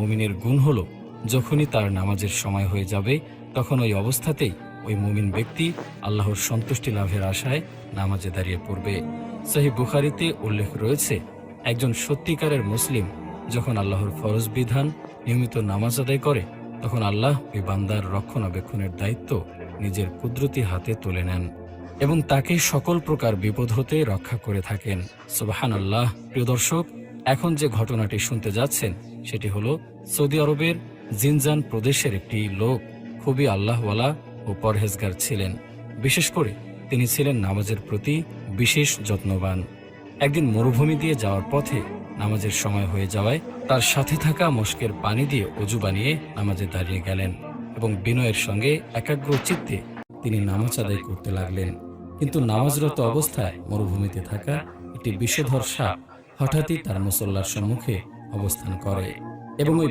মুমিনের গুণ হলো, যখনই তার নামাজের সময় হয়ে যাবে তখন ওই অবস্থাতেই ওই মুমিন ব্যক্তি আল্লাহর সন্তুষ্টি লাভের আশায় নামাজে দাঁড়িয়ে পড়বে। সহিহ বুখারীতে উল্লেখ রয়েছে, একজন সত্যিকারের মুসলিম যখন আল্লাহর ফরজ বিধান নিয়মিত নামাজ আদায় করে তখন আল্লাহ ওই বান্দার রক্ষণাবেক্ষণের দায়িত্ব নিজের কুদরতি হাতে তুলে নেন এবং তাকে সকল প্রকার বিপদ হতে রক্ষা করে থাকেন। সুবহানাল্লাহ। প্রিয় দর্শক, এখন যে ঘটনাটি শুনতে যাচ্ছেন সেটি হলো সৌদি আরবের জিনজান প্রদেশের একটি লোক খুবই আল্লাহওয়ালা ও পরহেজগার ছিলেন। বিশেষ করে তিনি ছিলেন নামাজের প্রতি বিশেষ যত্নবান। একদিন মরুভূমি দিয়ে যাওয়ার পথে নামাজের সময় হয়ে যাওয়ায় তার সাথে থাকা মশকের পানি দিয়ে অজু বানিয়ে নামাজে দাঁড়িয়ে গেলেন এবং বিনয়ের সঙ্গে একাগ্র চিত্তে তিনি নামাজ আদায় করতে লাগলেন। কিন্তু নামাজরত অবস্থায় মরুভূমিতে থাকা একটি বিষধর সাপ হঠাৎই তার মুসল্লার সম্মুখে অবস্থান করে এবং ওই